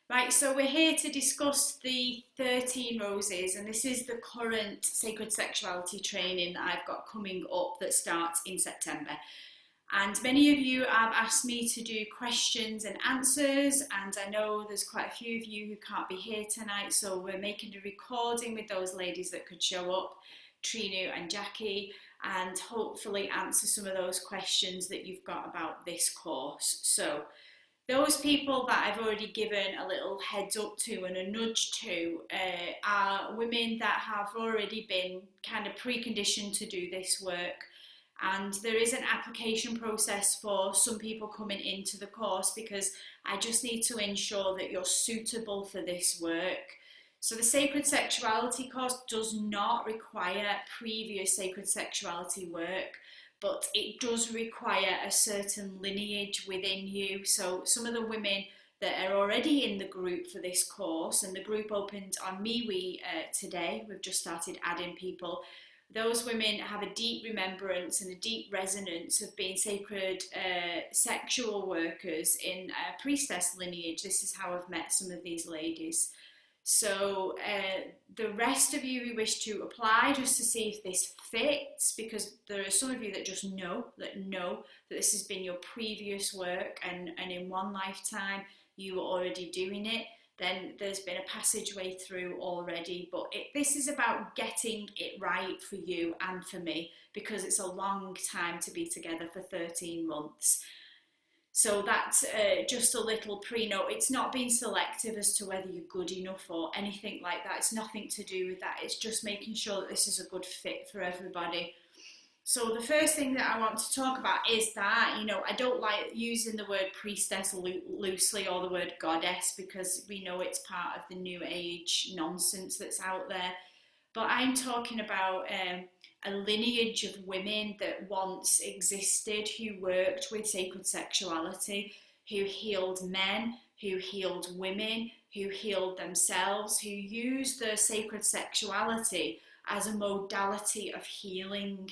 Right, so we're here to discuss the 13 roses, and this is the current sacred sexuality training that I've got coming up that starts in September. And many of you have asked me to do questions and answers, and I know there's quite a few of you who can't be here tonight, so we're making a recording with those ladies that could show up, Trinu and Jackie, and hopefully answer some of those questions that you've got about this course. So those people that I've already given a little heads up to and a nudge to are women that have already been kind of preconditioned to do this work. And there is an application process for some people coming into the course because I just need to ensure that you're suitable for this work. So the Sacred Sexuality course does not require previous sacred sexuality work, but it does require a certain lineage within you. So some of the women that are already in the group for this course, and the group opened on MeWe today, we've just started adding people, those women have a deep remembrance and a deep resonance of being sacred sexual workers in Priestess Lineage. This is how I've met some of these ladies. So the rest of you who wish to apply just to see if this fits, because there are some of you that just know that this has been your previous work and in one lifetime you were already doing it, then there's been a passageway through already. But this is about getting it right for you and for me, because it's a long time to be together for 13 months. So that's just a little pre-note. It's not being selective as to whether you're good enough or anything like that. It's nothing to do with that. It's just making sure that this is a good fit for everybody. So the first thing that I want to talk about is that, I don't like using the word priestess loosely or the word goddess, because we know it's part of the new age nonsense that's out there. But I'm talking about a lineage of women that once existed, who worked with sacred sexuality, who healed men, who healed women, who healed themselves, who used their sacred sexuality as a modality of healing.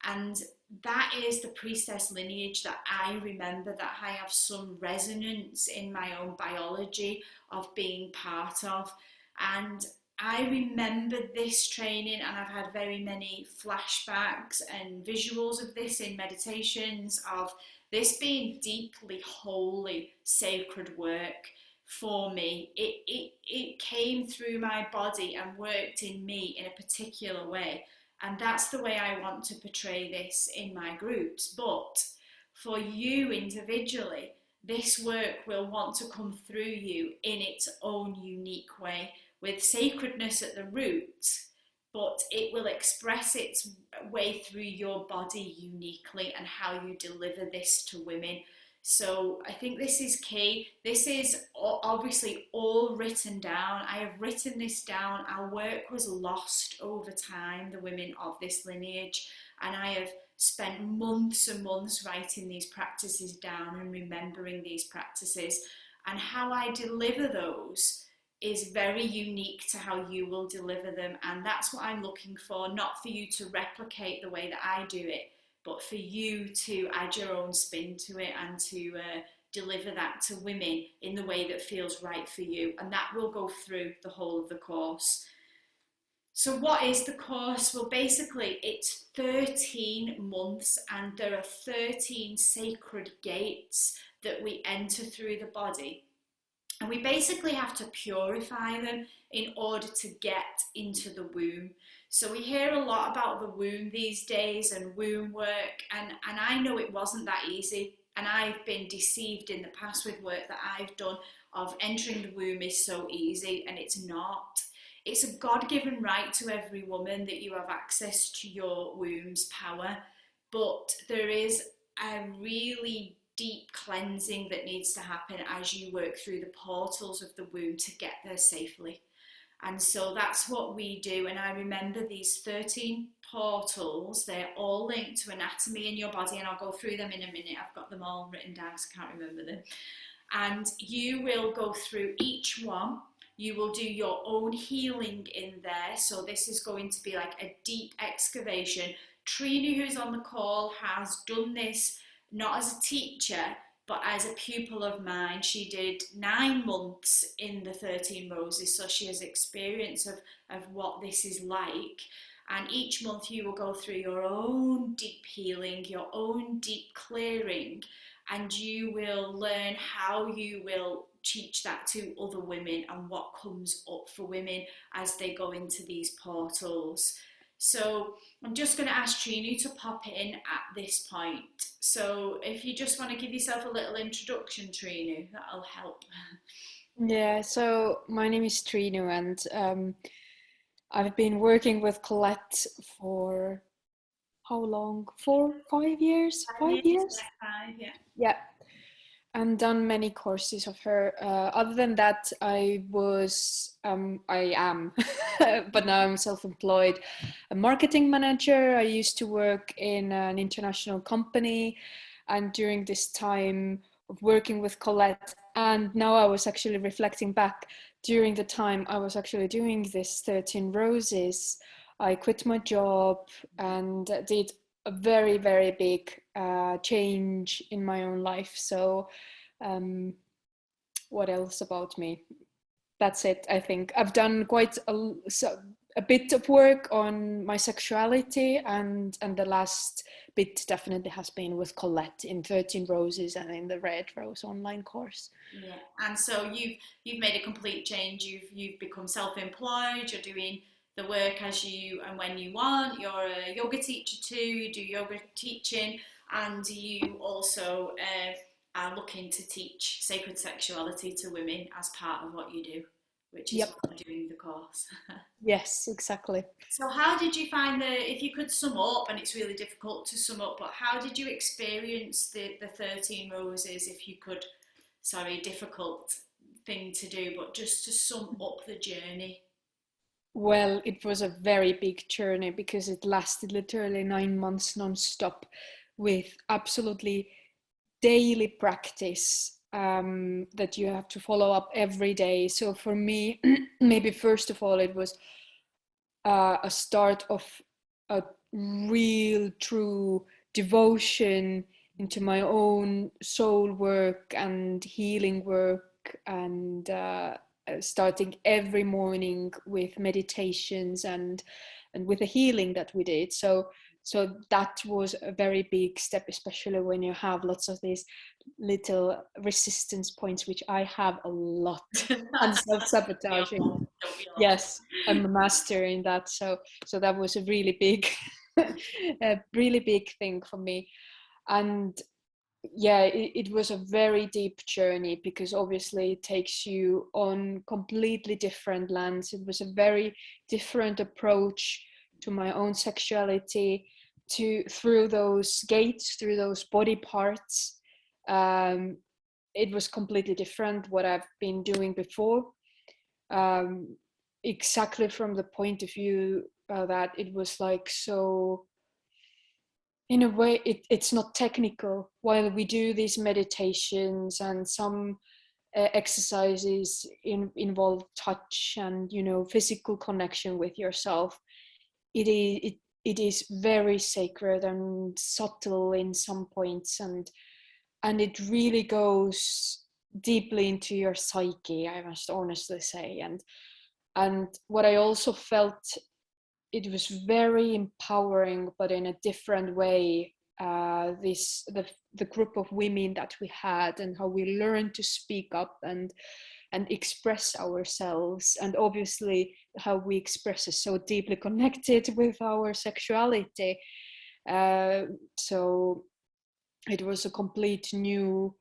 And that is the priestess lineage that I remember, that I have some resonance in my own biology of being part of. And I remember this training, and I've had very many flashbacks and visuals of this in meditations, of this being deeply holy, sacred work for me. It came through my body and worked in me in a particular way. And that's the way I want to portray this in my groups. But for you individually, this work will want to come through you in its own unique way, with sacredness at the root, but it will express its way through your body uniquely and how you deliver this to women. So I think this is key. This is obviously all written down. I have written this down. Our work was lost over time, the women of this lineage, and I have spent months and months writing these practices down and remembering these practices, and how I deliver those is very unique to how you will deliver them. And that's what I'm looking for, not for you to replicate the way that I do it, but for you to add your own spin to it and to deliver that to women in the way that feels right for you. And that will go through the whole of the course. So what is the course? Well, basically it's 13 months, and there are 13 sacred gates that we enter through the body. And we basically have to purify them in order to get into the womb. So we hear a lot about the womb these days and womb work, and I know it wasn't that easy. And I've been deceived in the past with work that I've done of entering the womb is so easy, and it's not. It's a God-given right to every woman that you have access to your womb's power, but there is a really deep cleansing that needs to happen as you work through the portals of the womb to get there safely. And so that's what we do. And I remember these 13 portals, they're all linked to anatomy in your body, and I'll go through them in a minute. I've got them all written down because I can't remember them. And you will go through each one. You will do your own healing in there. So this is going to be like a deep excavation. Trina, who's on the call, has done this not as a teacher, but as a pupil of mine, she did 9 months in the 13 Roses, so she has experience of what this is like. And each month you will go through your own deep healing, your own deep clearing, and you will learn how you will teach that to other women and what comes up for women as they go into these portals. So I'm just going to ask Trinu to pop in at this point. So if you just want to give yourself a little introduction, Trinu, that'll help. Yeah, so my name is Trinu, and I've been working with Colette for how long? 5 years? 5 years? Yeah, 5, yeah. Yeah, and done many courses of her. Other than that, I am, but now I'm self-employed, a marketing manager. I used to work in an international company, and during this time of working with Colette, and now I was actually reflecting back during the time I was actually doing this 13 Roses, I quit my job and did a very, very big change in my own life. So um, what else about me? That's it. I think I've done quite a bit of work on my sexuality, and the last bit definitely has been with Colette in 13 Roses and in the Red Rose online course. Yeah, and so you've made a complete change. You've become self-employed. You're doing the work as you and when you want. You're a yoga teacher too. You do yoga teaching, and you also are looking to teach sacred sexuality to women as part of what you do, which is Yep. why I'm doing the course. Yes, exactly. So how did you find if you could sum up, and it's really difficult to sum up, but how did you experience the 13 Roses, if you could, sorry, difficult thing to do, but just to sum up the journey? Well, it was a very big journey because it lasted literally 9 months non-stop with absolutely daily practice that you have to follow up every day. So for me, maybe first of all, it was a start of a real, true devotion into my own soul work and healing work, and starting every morning with meditations and with the healing that we did. So that was a very big step, especially when you have lots of these little resistance points, which I have a lot, and self-sabotaging. Don't we all? Yes, I'm a master in that. So that was a really big, a really big thing for me. And yeah, it was a very deep journey because obviously it takes you on completely different lands. It was a very different approach to my own sexuality, to through those gates, through those body parts. Um, it was completely different what I've been doing before. Um, exactly from the point of view that it was like so, in a way it's not technical. While we do these meditations and some exercises involve touch and physical connection with yourself, it is very sacred and subtle in some points, and it really goes deeply into your psyche, I must honestly say. And what I also felt, it was very empowering, but in a different way. The group of women that we had, and how we learned to speak up and express ourselves, and obviously how we express is so deeply connected with our sexuality. So it was a complete new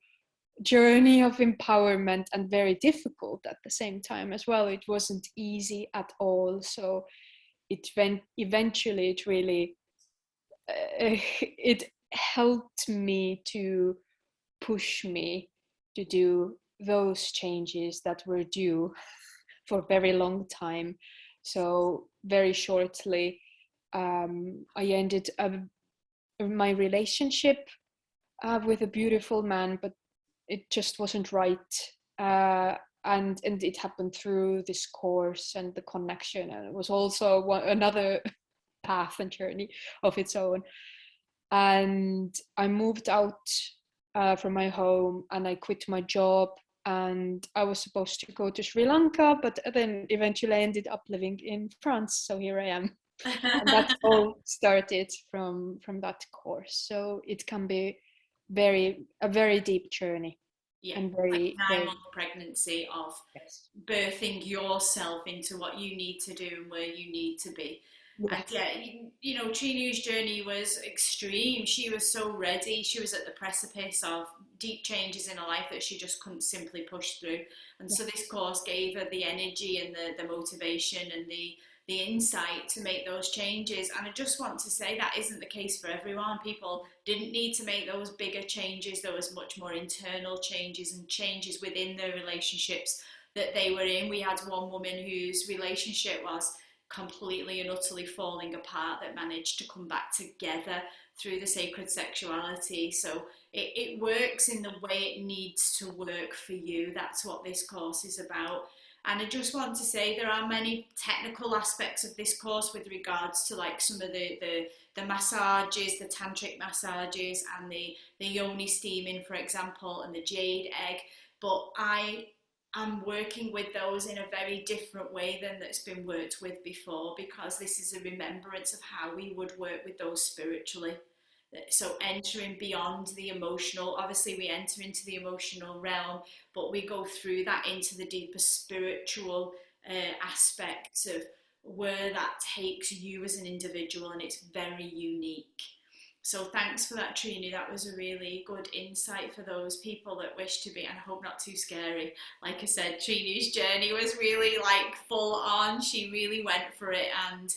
journey of empowerment, and very difficult at the same time as well. It wasn't easy at all. So eventually it really it helped me to push me to do those changes that were due for a very long time. So very shortly, I ended my relationship with a beautiful man, but it just wasn't right. And it happened through this course and the connection, and it was also another path and journey of its own. And I moved out from my home, and I quit my job. And I was supposed to go to Sri Lanka, but then eventually I ended up living in France. So here I am. And that all started from that course. So it can be a very deep journey, Yeah, and like very, a very, 9 month pregnancy of yes, birthing yourself into what you need to do and where you need to be. And yes, yeah, you know, Trinu's journey was extreme. She was so ready. She was at the precipice of deep changes in her life that she just couldn't simply push through. And so yes, this course gave her the energy and the motivation and the insight to make those changes. And I just want to say that isn't the case for everyone. People didn't need to make those bigger changes. There was much more internal changes and changes within their relationships that they were in. We had one woman whose relationship was completely and utterly falling apart that managed to come back together through the sacred sexuality. So it works in the way it needs to work for you. That's what this course is about. And I just want to say there are many technical aspects of this course with regards to like some of the massages, the tantric massages, and the yoni steaming, for example, and the jade egg. But I'm working with those in a very different way than that's been worked with before, because this is a remembrance of how we would work with those spiritually. So entering beyond the emotional, obviously we enter into the emotional realm, but we go through that into the deeper spiritual aspects of where that takes you as an individual, and it's very unique. So thanks for that, Trini. That was a really good insight for those people that wish to be, and I hope not too scary. Like I said, Trini's journey was really like full on. She really went for it. And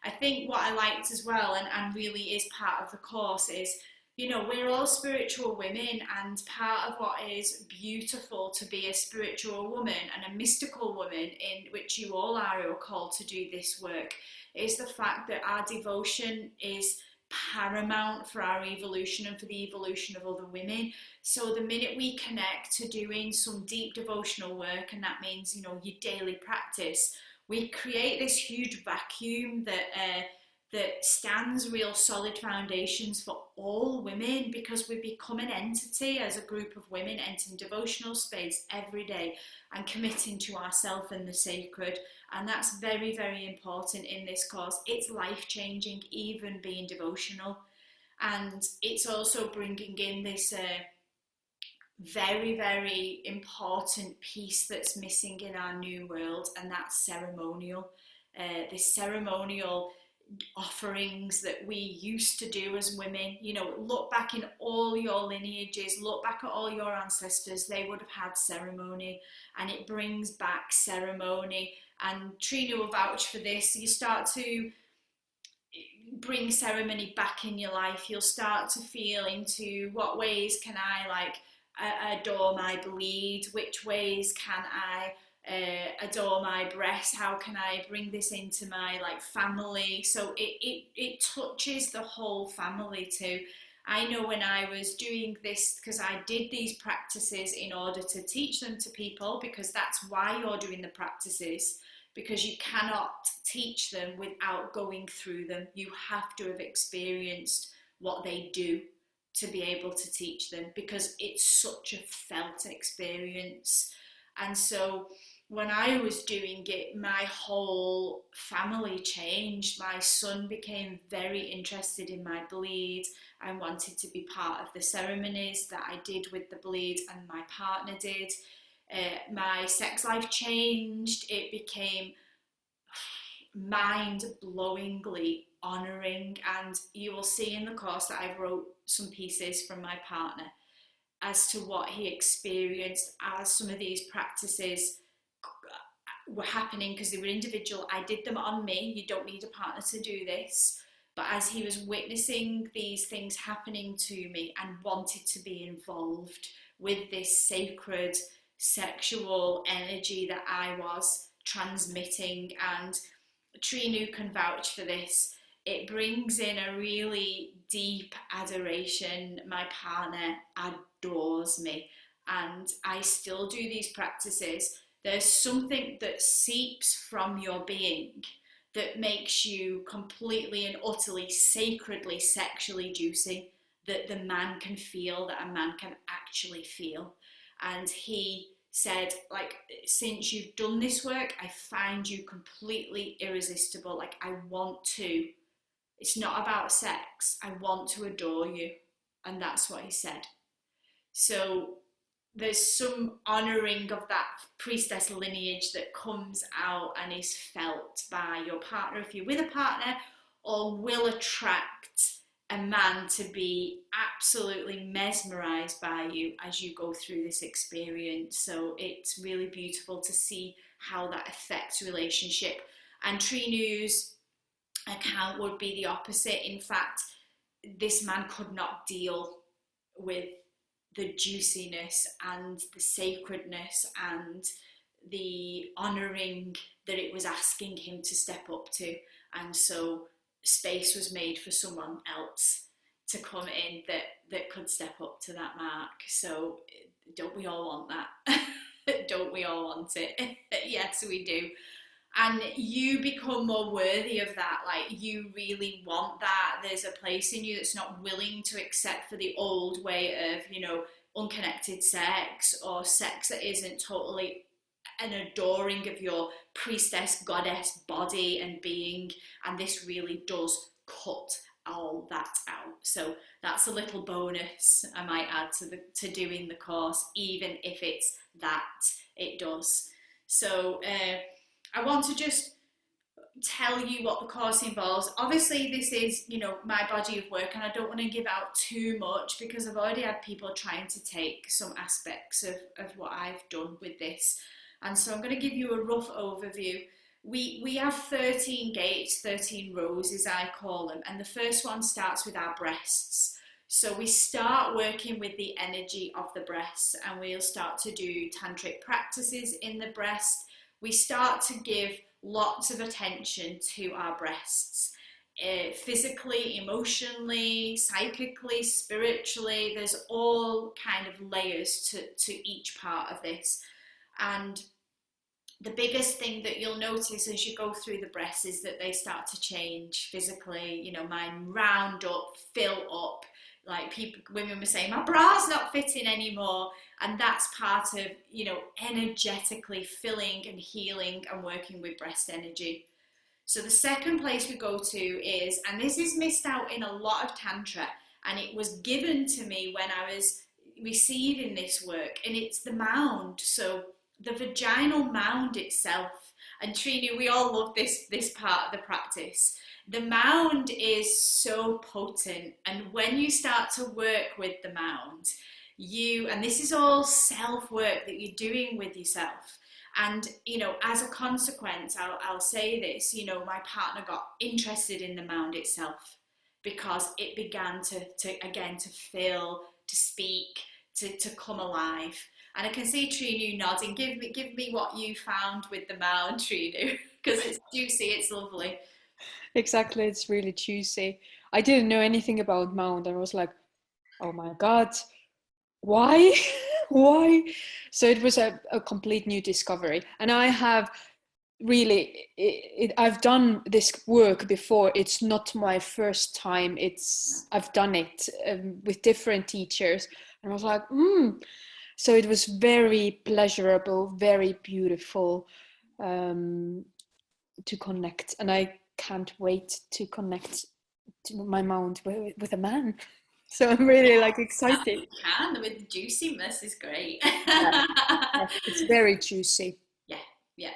I think what I liked as well, and really is part of the course, is, you know, we're all spiritual women, and part of what is beautiful to be a spiritual woman and a mystical woman, in which you all are who are called to do this work, is the fact that our devotion is paramount for our evolution and for the evolution of other women. So the minute we connect to doing some deep devotional work, and that means, you know, your daily practice, we create this huge vacuum that stands real solid foundations for all women, because we become an entity as a group of women entering devotional space every day and committing to ourself and the sacred. And that's very, very important in this course. It's life-changing, even being devotional. And it's also bringing in this very, very important piece that's missing in our new world, and that's ceremonial. This ceremonial offerings that we used to do as women. You know, look back in all your lineages, look back at all your ancestors, they would have had ceremony, and it brings back ceremony. And Trina will vouch for this. You start to bring ceremony back in your life, you'll start to feel into what ways can I like adore my bleed, which ways can I adore my breast, how can I bring this into my like family. So it touches the whole family too. I know when I was doing this, because I did these practices in order to teach them to people, because that's why you're doing the practices, because you cannot teach them without going through them. You have to have experienced what they do to be able to teach them, because it's such a felt experience. And so when I was doing it, my whole family changed. My son became very interested in my bleed and wanted to be part of the ceremonies that I did with the bleed, and my partner did. My sex life changed. It became mind-blowingly honouring, and you will see in the course that I wrote some pieces from my partner as to what he experienced as some of these practices were happening, because they were individual. I did them on me. You don't need a partner to do this. But as he was witnessing these things happening to me and wanted to be involved with this sacred sexual energy that I was transmitting, and Trinu can vouch for this, it brings in a really deep adoration. My partner adores me, and I still do these practices. There's something that seeps from your being that makes you completely and utterly sacredly sexually juicy. that the man can feel, that a man can actually feel. And he said, like, since you've done this work, I find you completely irresistible. Like, I want to, it's not about sex, I want to adore you. And that's what he said. So there's some honouring of that priestess lineage that comes out and is felt by your partner if you're with a partner, or will attract a man to be absolutely mesmerised by you as you go through this experience. So it's really beautiful to see how that affects relationship. And Trinu's account would be the opposite. In fact, this man could not deal with the juiciness and the sacredness and the honouring that it was asking him to step up to. And so space was made for someone else to come in that could step up to that mark. So don't we all want that? Don't we all want it? Yes, we do. And you become more worthy of that. Like, you really want that. There's a place in you that's not willing to accept for the old way of, you know, unconnected sex, or sex that isn't totally an adoring of your priestess goddess body and being. And this really does cut all that out. So that's a little bonus I might add to doing the course, even if it's that, it does. So I want to just tell you what the course involves. Obviously, this is, you know, my body of work, and I don't want to give out too much because I've already had people trying to take some aspects of what I've done with this. And so I'm going to give you a rough overview. We have 13 gates, 13 roses, I call them. And the first one starts with our breasts. So we start working with the energy of the breasts, and we'll start to do tantric practices in the breast. We start to give lots of attention to our breasts, physically, emotionally, psychically, spiritually. There's all kind of layers to each part of this. And the biggest thing that you'll notice as you go through the breasts is that they start to change physically. You know, mine round up, fill up. Like women were saying, my bra's not fitting anymore. And that's part of, you know, energetically filling and healing and working with breast energy. So the second place we go to is, and this is missed out in a lot of Tantra, and it was given to me when I was receiving this work, and it's the mound. So the vaginal mound itself. And Trinu, we all love this part of the practice. The mound is so potent, and when you start to work with the mound, and this is all self-work that you're doing with yourself. And, you know, as a consequence, I'll say this, you know, my partner got interested in the mound itself because it began to fill, to speak, to come alive. And I can see Trinu nodding. Give me what you found with the mound, Trinu, because it's juicy, it's lovely. Exactly, it's really juicy. I didn't know anything about mound, and I was like, oh my God, why? Why? So it was a complete new discovery. And I have really, I've done this work before. It's not my first time. I've done it with different teachers. And I was like, So it was very pleasurable, very beautiful to connect. And I can't wait to connect to my mound with a man. So I'm really excited. You can, with the juiciness is great. Yeah. It's very juicy. Yeah.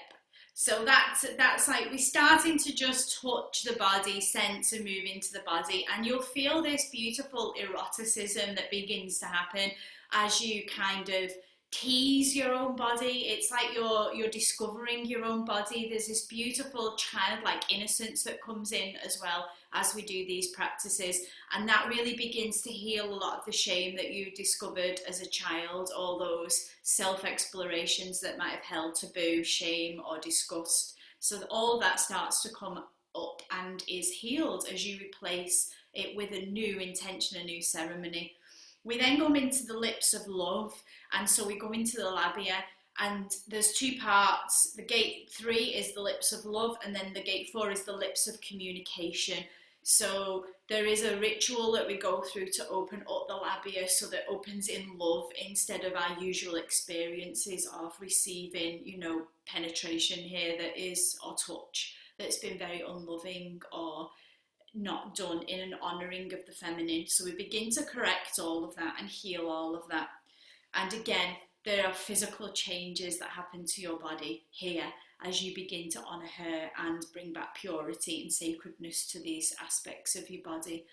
So that's like we're starting to just touch the body, sense and move into the body, and you'll feel this beautiful eroticism that begins to happen as you kind of tease your own body. It's like you're discovering your own body. There's this beautiful childlike innocence that comes in as well as we do these practices, and that really begins to heal a lot of the shame that you discovered as a child, all those self-explorations that might have held taboo, shame or disgust. So all that starts to come up and is healed as you replace it with a new intention, a new ceremony. We then go into the lips of love, and so we go into the labia, and there's two parts. The gate 3 is the lips of love, and then the gate 4 is the lips of communication. So there is a ritual that we go through to open up the labia so that it opens in love instead of our usual experiences of receiving, penetration here that is, or touch, that's been very unloving or not done in an honouring of the feminine. So we begin to correct all of that and heal all of that. And again, there are physical changes that happen to your body here as you begin to honour her and bring back purity and sacredness to these aspects of your body.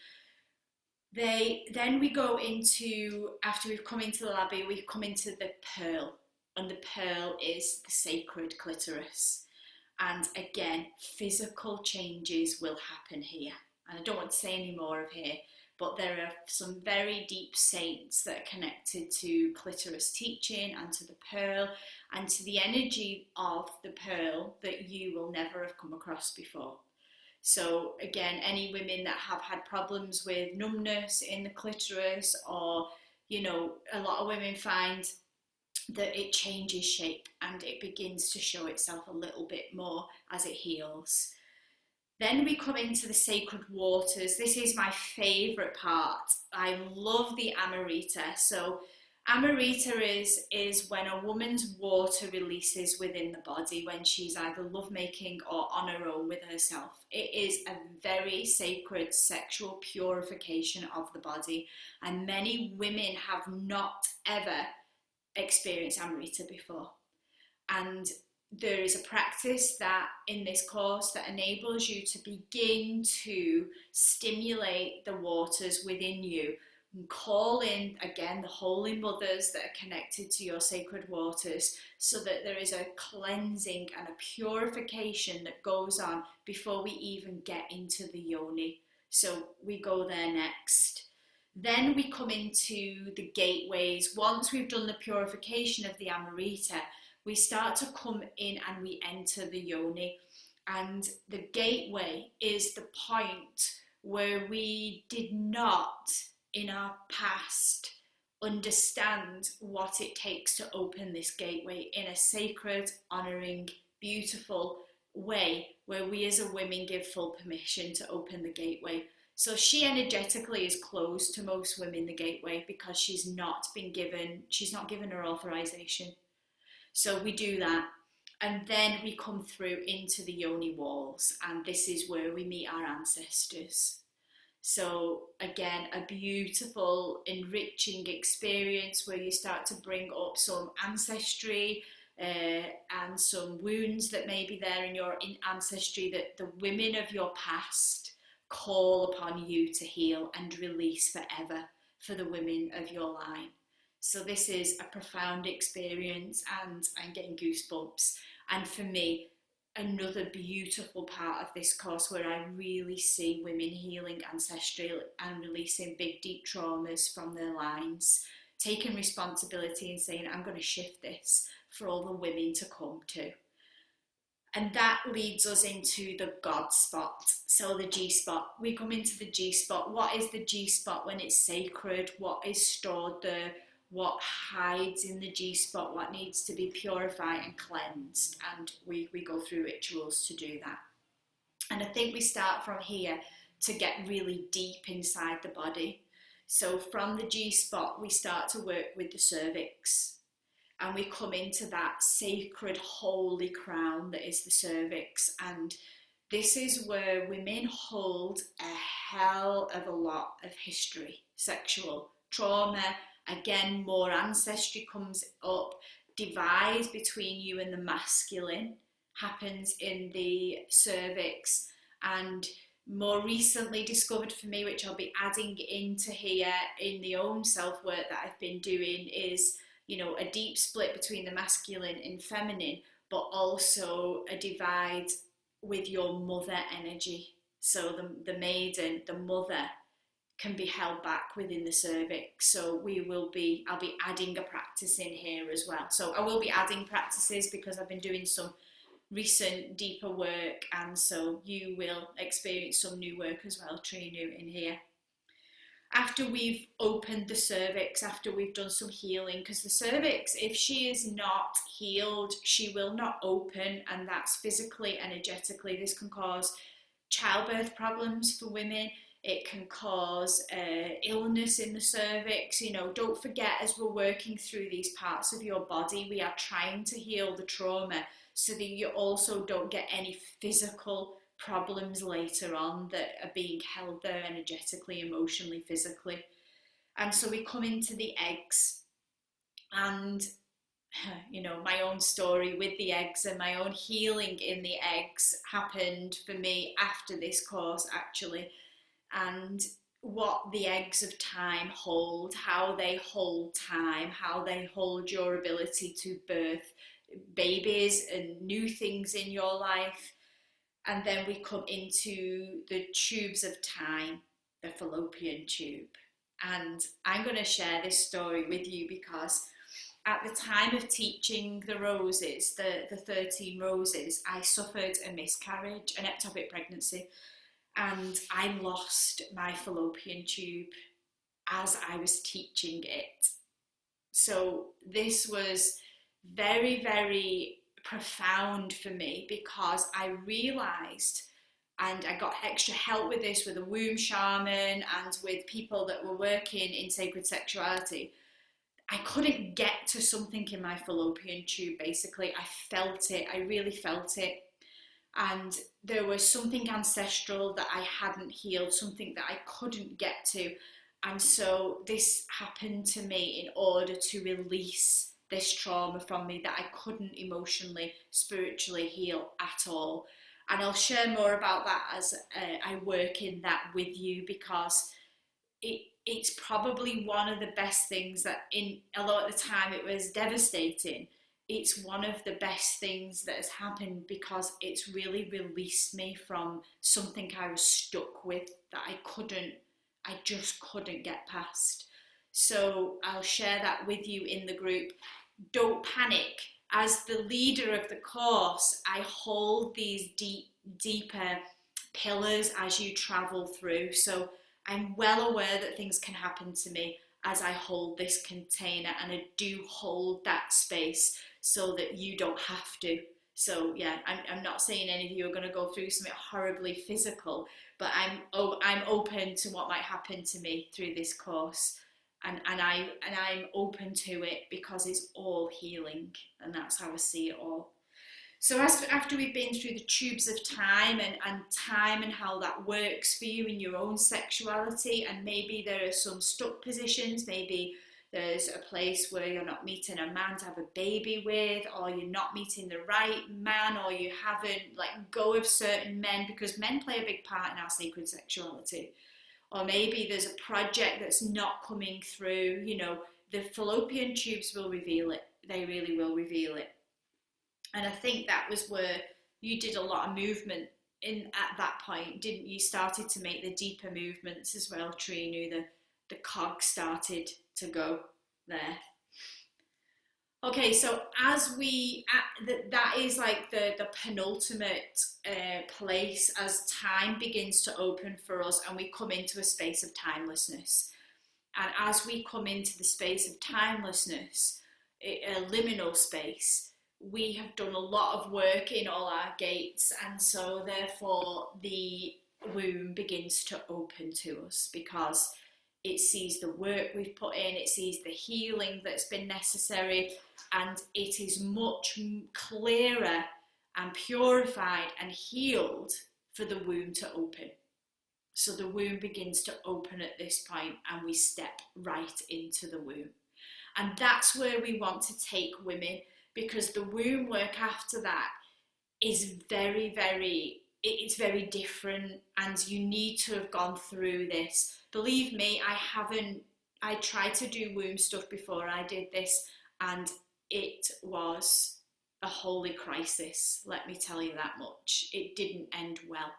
Then we go into, after we've come into the labia, we come into the pearl, and the pearl is the sacred clitoris. And again, physical changes will happen here. And I don't want to say any more of here, but there are some very deep saints that are connected to clitoris teaching and to the pearl and to the energy of the pearl that you will never have come across before. So again, any women that have had problems with numbness in the clitoris, or, a lot of women find that it changes shape and it begins to show itself a little bit more as it heals. Then we come into the sacred waters. This is my favourite part. I love the Amarita. So Amarita is when a woman's water releases within the body when she's either lovemaking or on her own with herself. It is a very sacred sexual purification of the body, and many women have not ever experienced Amarita before. And there is a practice that in this course that enables you to begin to stimulate the waters within you and call in again the holy mothers that are connected to your sacred waters, so that there is a cleansing and a purification that goes on before we even get into the yoni. So we go there next. Then we come into the gateways. Once we've done the purification of the Amarita, we start to come in and we enter the yoni. And the gateway is the point where we did not, in our past, understand what it takes to open this gateway in a sacred, honouring, beautiful way, where we as a women give full permission to open the gateway. So she energetically is closed to most women, the gateway, because she's not given her authorization. So we do that, and then we come through into the yoni walls, and this is where we meet our ancestors. So again, a beautiful, enriching experience where you start to bring up some ancestry and some wounds that may be there in your ancestry that the women of your past call upon you to heal and release forever for the women of your line. So this is a profound experience, and I'm getting goosebumps. And for me, another beautiful part of this course where I really see women healing ancestral and releasing big, deep traumas from their lines, taking responsibility and saying, I'm going to shift this for all the women to come to. And that leads us into the Gspot, so the Gspot. We come into the Gspot. What is the Gspot when it's sacred? What is stored there? What hides in the Gspot? What needs to be purified and cleansed? And we go through rituals to do that. And I think we start from here to get really deep inside the body. So from the Gspot, we start to work with the cervix. And we come into that sacred holy crown that is the cervix. And this is where women hold a hell of a lot of history, sexual trauma. Again, more ancestry comes up. Divide between you and the masculine happens in the cervix. And more recently discovered for me, which I'll be adding into here in the own self-work that I've been doing, is a deep split between the masculine and feminine, but also a divide with your mother energy. So the maiden, the mother, can be held back within the cervix. So I'll be adding a practice in here as well. So I will be adding practices because I've been doing some recent deeper work, and so you will experience some new work as well, Trinu, in here. After we've opened the cervix, after we've done some healing, because the cervix, if she is not healed, she will not open, and that's physically, energetically. This can cause childbirth problems for women. It can cause illness in the cervix. You know, don't forget, as we're working through these parts of your body, we are trying to heal the trauma so that you also don't get any physical problems later on that are being held there energetically, emotionally, physically. And so we come into the eggs, and you know, my own story with the eggs and my own healing in the eggs happened for me after this course, actually. And what the eggs of time hold, how they hold time, how they hold your ability to birth babies and new things in your life. And then we come into the tubes of time, the fallopian tube. And I'm going to share this story with you because at the time of teaching the roses, the 13 roses, I suffered a miscarriage, an ectopic pregnancy, and I lost my fallopian tube as I was teaching it. So this was very, very profound for me because I realised, and I got extra help with this with a womb shaman and with people that were working in sacred sexuality. I couldn't get to something in my fallopian tube, basically. I felt it, I really felt it. And there was something ancestral that I hadn't healed, something that I couldn't get to. And so this happened to me in order to release this trauma from me that I couldn't emotionally, spiritually heal at all. And I'll share more about that as I work in that with you, because it's probably one of the best things that, although at the time it was devastating, it's one of the best things that has happened because it's really released me from something I was stuck with that I just couldn't get past. So I'll share that with you in the group. Don't panic. As the leader of the course, I hold these deeper pillars as you travel through. So I'm well aware that things can happen to me as I hold this container, and I do hold that space so that you don't have to. So yeah, I'm not saying any of you are going to go through something horribly physical, but I'm open to what might happen to me through this course, and I'm open to it because it's all healing, and that's how I see it all. So after we've been through the tubes of time and time and how that works for you in your own sexuality, and maybe there are some stuck positions, maybe there's a place where you're not meeting a man to have a baby with, or you're not meeting the right man, or you haven't let go of certain men, because men play a big part in our sacred sexuality. Or maybe there's a project that's not coming through, you know, the fallopian tubes will reveal it. They really will reveal it. And I think that was where you did a lot of movement in at that point, didn't you? Started to make the deeper movements as well, Trinu. The cog started to go there. Okay, so as that is like the penultimate place as time begins to open for us and we come into a space of timelessness. And as we come into the space of timelessness, a liminal space, we have done a lot of work in all our gates, and so therefore the womb begins to open to us because it sees the work we've put in, it sees the healing that's been necessary, and it is much clearer and purified and healed for the womb to open. So the womb begins to open at this point and we step right into the womb. And that's where we want to take women, because the womb work after that is very, very, it's very different, and you need to have gone through this. Believe me, I tried to do womb stuff before I did this, and it was a holy crisis, let me tell you that much. It didn't end well.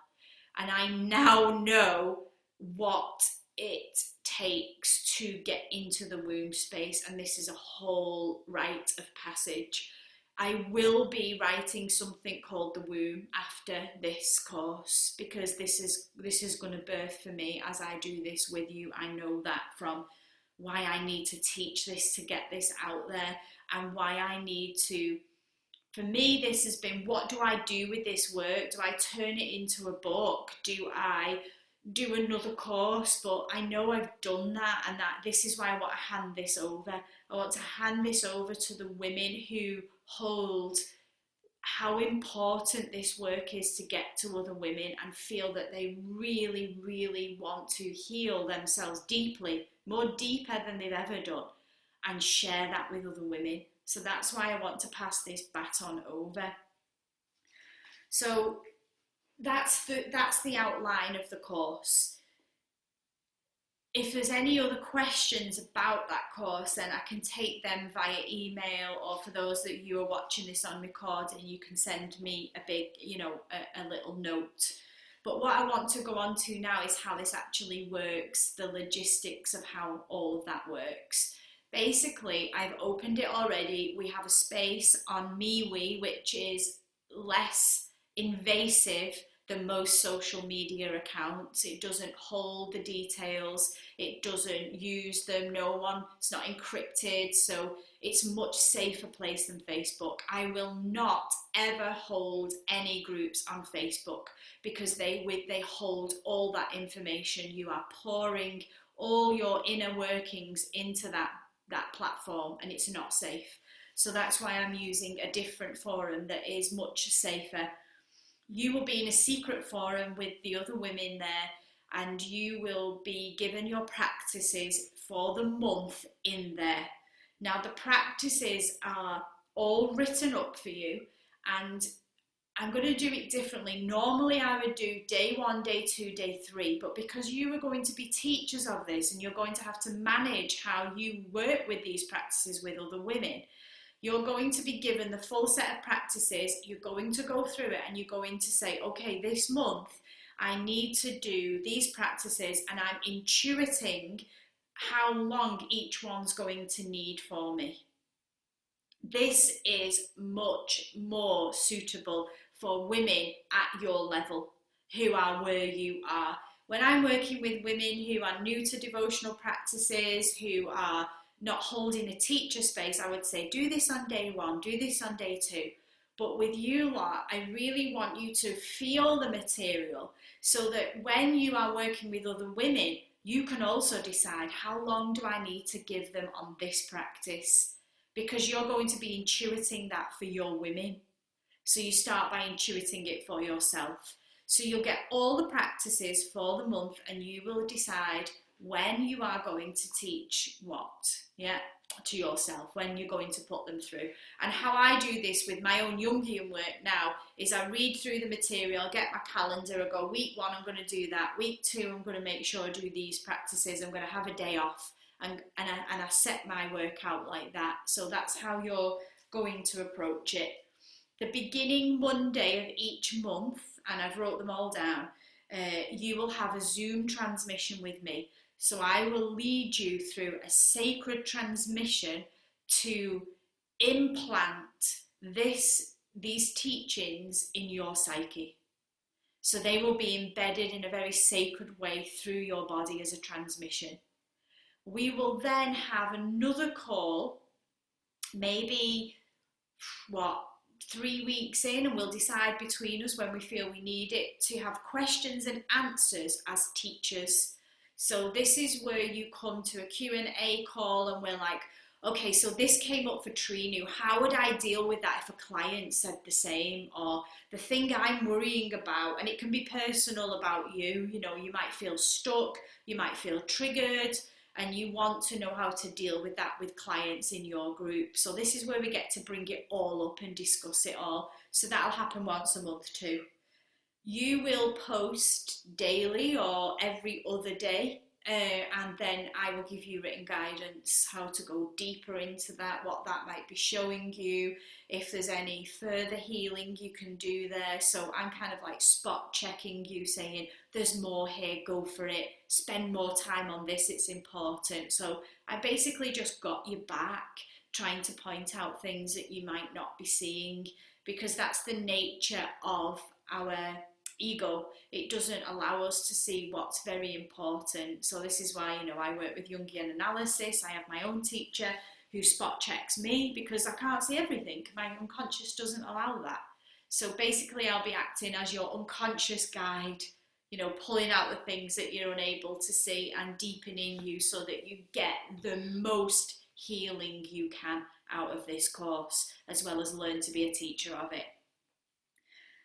And I now know what it takes to get into the womb space, and this is a whole rite of passage. I will be writing something called the womb after this course, because this is going to birth for me as I do this with you. I know that from why I need to teach this to get this out there, and why I need to For me, this has been, what do I do with this work? Do I turn it into a book? Do I do another course? But I know I've done that, and that this is why I want to hand this over. I want to hand this over to the women who hold how important this work is to get to other women and feel that they really, really want to heal themselves deeply, more deeper than they've ever done, and share that with other women. So that's why I want to pass this baton over. So that's the outline of the course. If there's any other questions about that course, then I can take them via email, or for those that you are watching this on recording, you can send me a big, a little note. But what I want to go on to now is how this actually works, the logistics of how all of that works. Basically, I've opened it already. We have a space on MeWe, which is less invasive than most social media accounts. It doesn't hold the details, it doesn't use them, it's not encrypted, so it's a much safer place than Facebook. I will not ever hold any groups on Facebook, because they hold all that information. You are pouring all your inner workings into that platform, and it's not safe. So that's why I'm using a different forum that is much safer. You will be in a secret forum with the other women there, and you will be given your practices for the month in there. Now, the practices are all written up for you, and I'm going to do it differently. Normally I would do day 1, day 2, day 3, but because you are going to be teachers of this, and you're going to have to manage how you work with these practices with other women, you're going to be given the full set of practices. You're going to go through it, and you're going to say, okay, this month I need to do these practices, and I'm intuiting how long each one's going to need for me. This is much more suitable for women at your level, who are where you are. When I'm working with women who are new to devotional practices, who are not holding a teacher space, I would say, do this on day 1, do this on day 2. But with you lot, I really want you to feel the material, so that when you are working with other women, you can also decide, how long do I need to give them on this practice? Because you're going to be intuiting that for your women. So you start by intuiting it for yourself. So you'll get all the practices for the month, and you will decide when you are going to teach what, to yourself, when you're going to put them through. And how I do this with my own Jungian work now is I read through the material, get my calendar, I go, week 1 I'm going to do that, week 2 I'm going to make sure I do these practices, I'm going to have a day off, and I set my work out like that. So that's how you're going to approach it. The beginning Monday of each month, and I've wrote them all down, you will have a Zoom transmission with me. So I will lead you through a sacred transmission to implant these teachings in your psyche. So they will be embedded in a very sacred way through your body as a transmission. We will then have another call, maybe 3 weeks in, and we'll decide between us when we feel we need it, to have questions and answers as teachers. So this is where you come to a Q&A call, and we're like, okay, so this came up for Trinu. How would I deal with that if a client said the same? Or the thing I'm worrying about, and it can be personal about you, you might feel stuck, you might feel triggered, and you want to know how to deal with that with clients in your group. So this is where we get to bring it all up and discuss it all. So that'll happen once a month too. You will post daily or every other day, and then I will give you written guidance how to go deeper into that, what that might be showing you, if there's any further healing you can do there. So I'm kind of like spot checking you, saying there's more here, go for it, spend more time on this, it's important. So I basically just got your back, trying to point out things that you might not be seeing, because that's the nature of our ego. It doesn't allow us to see what's very important. So this is why, I work with Jungian analysis. I have my own teacher who spot checks me because I can't see everything. My unconscious doesn't allow that. So basically I'll be acting as your unconscious guide, you know, pulling out the things that you're unable to see and deepening you so that you get the most healing you can out of this course, as well as learn to be a teacher of it.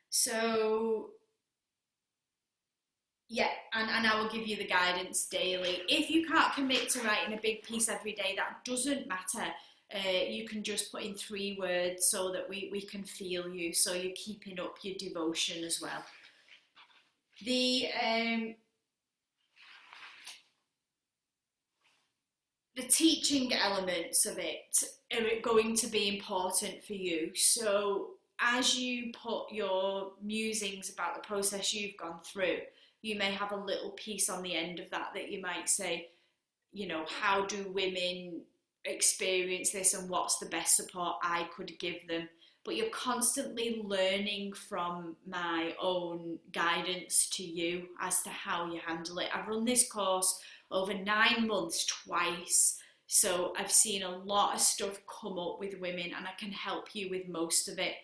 So yeah, and I will give you the guidance daily. If you can't commit to writing a big piece every day, that doesn't matter. You can just put in 3 words so that we can feel you, so you're keeping up your devotion as well. The teaching elements of it are going to be important for you. So as you put your musings about the process you've gone through, you may have a little piece on the end of that you might say, you know, how do women experience this and what's the best support I could give them? But you're constantly learning from my own guidance to you as to how you handle it. I've run this course over 9 months twice, so I've seen a lot of stuff come up with women, and I can help you with most of it.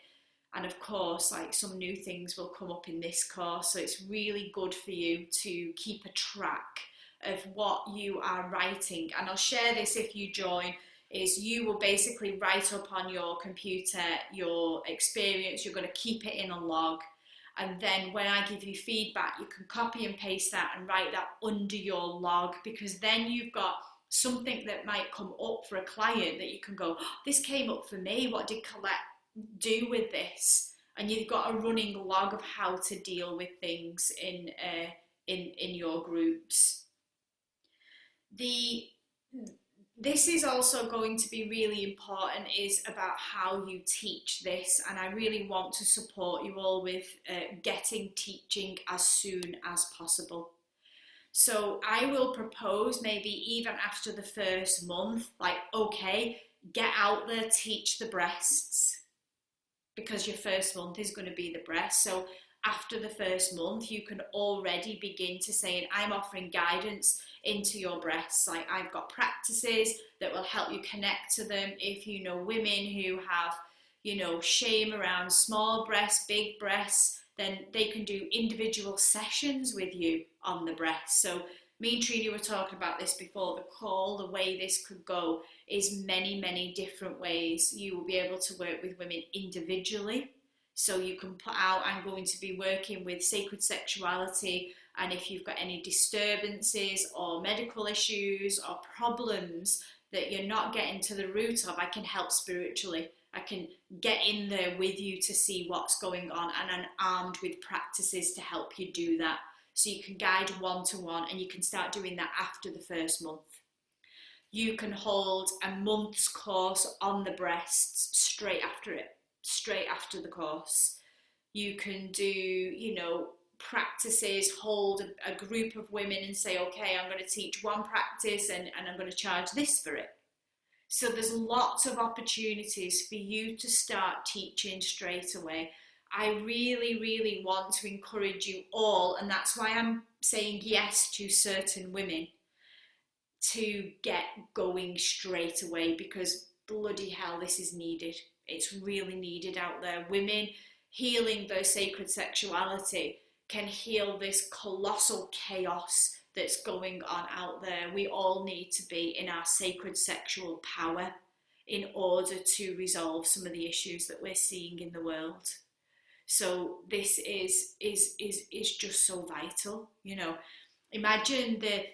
And of course, like, some new things will come up in this course, so it's really good for you to keep a track of what you are writing. And I'll share this if you join, is you will basically write up on your computer your experience. You're going to keep it in a log, and then when I give you feedback, you can copy and paste that and write that under your log, because then you've got something that might come up for a client that you can go, oh, this came up for me, what did Colette do with this? And you've got a running log of how to deal with things in your groups. This is also going to be really important, is about how you teach this, and I really want to support you all with getting teaching as soon as possible. So I will propose, maybe even after the first month, like, okay, get out there, teach the breasts, because your first month is going to be the breast. So after the first month, you can already begin to say, I'm offering guidance into your breasts. Like, I've got practices that will help you connect to them. If you know women who have, you know, shame around small breasts, big breasts, then they can do individual sessions with you on the breasts. So me and Trini were talking about this before the call. The way this could go is many, many different ways. You will be able to work with women individually. So you can put out, I'm going to be working with sacred sexuality, and if you've got any disturbances or medical issues or problems that you're not getting to the root of, I can help spiritually. I can get in there with you to see what's going on, and I'm armed with practices to help you do that. So you can guide one-to-one, and you can start doing that after the first month. You can hold a month's course on the breasts straight after the course. You can do, you know, practices, hold a group of women and say, okay, I'm going to teach one practice and I'm going to charge this for it. So there's lots of opportunities for you to start teaching straight away. I really, really want to encourage you all, and that's why I'm saying yes to certain women, to get going straight away, because bloody hell, this is needed. It's really needed out there. Women healing their sacred sexuality can heal this colossal chaos that's going on out there. We all need to be in our sacred sexual power in order to resolve some of the issues that we're seeing in the world. So this is just so vital. You know, imagine the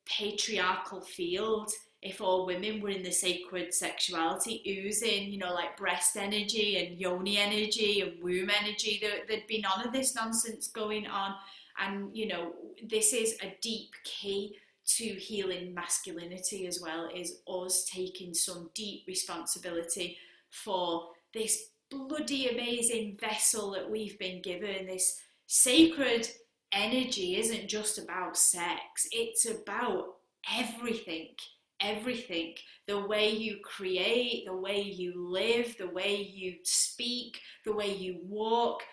patriarchal field if all women were in the sacred sexuality, oozing, you know, like breast energy and yoni energy and womb energy. There'd be none of this nonsense going on. And, you know, this is a deep key to healing masculinity as well, is us taking some deep responsibility for this bloody amazing vessel that we've been given. This sacred energy isn't just about sex, it's about everything. Everything, the way you create, the way you live, the way you speak, the way you walk,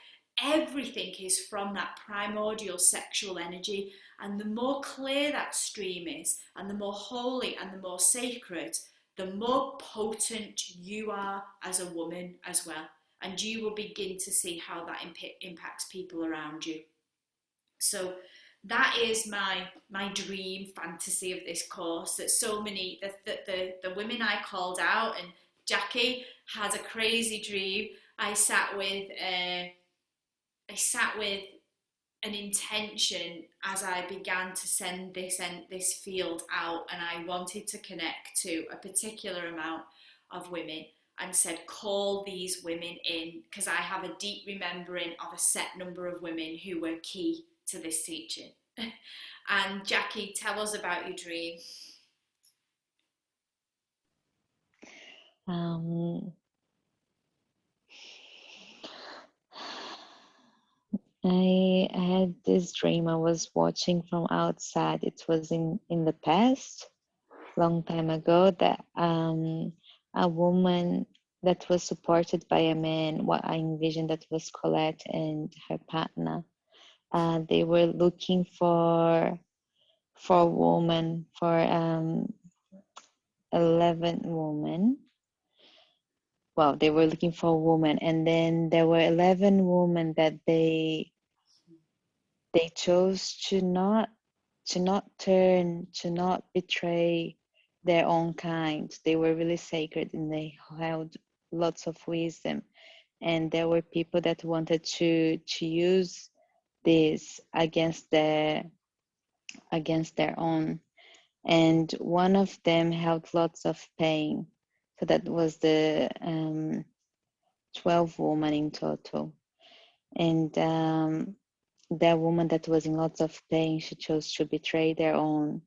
everything is from that primordial sexual energy. And the more clear that stream is, and the more holy and the more sacred, the more potent you are as a woman as well. And you will begin to see how that impacts people around you. So that is my dream fantasy of this course, that so many, the women I called out, and Jackie had a crazy dream. I sat with an intention as I began to send this field out, and I wanted to connect to a particular amount of women, and said, call these women in, because I have a deep remembering of a set number of women who were key to this teaching. And Jackie, tell us about your dream. I had this dream. I was watching from outside. It was in the past, long time ago, that a woman that was supported by a man, what I envisioned that was Colette and her partner. They were looking for a woman, for 11 women. Well, they were looking for a woman, and then there were 11 women that they chose to not turn, to not betray their own kind. They were really sacred, and they held lots of wisdom. And there were people that wanted to use this against their own. And one of them held lots of pain. So that was the 12 women in total. And that woman that was in lots of pain, she chose to betray their own.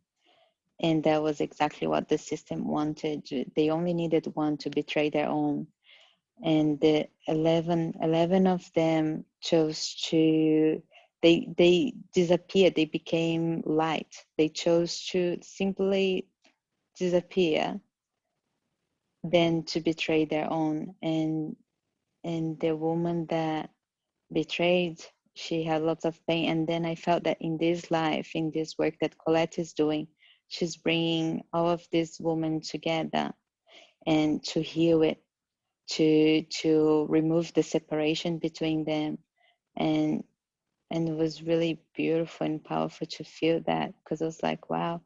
And that was exactly what the system wanted. They only needed one to betray their own. And the 11 of them chose to, they disappeared. They became light. They chose to simply disappear than to betray their own. And the woman that betrayed, she had lots of pain. And then I felt that in this life, in this work that Colette is doing, she's bringing all of these women together and to heal it, to remove the separation between them. And it was really beautiful and powerful to feel that, because I was like, wow,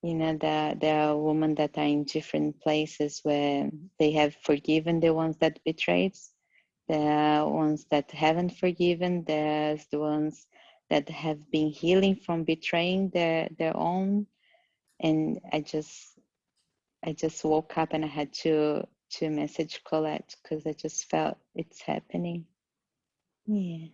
you know, there are women that are in different places where they have forgiven the ones that betrayed. There are ones that haven't forgiven. There's the ones that have been healing from betraying their own. And I just woke up and I had to message Colette, because I just felt it's happening. Yeah.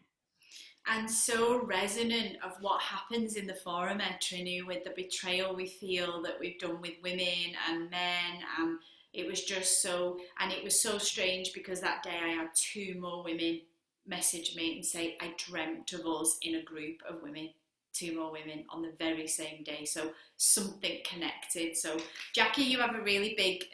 And so resonant of what happens in the forum at Trinu, with the betrayal we feel that we've done with women and men. It was just so, and it was so strange, because that day I had 2 more women message me and say, I dreamt of us in a group of women, 2 more women on the very same day. So something connected. So Jackie, you have a really big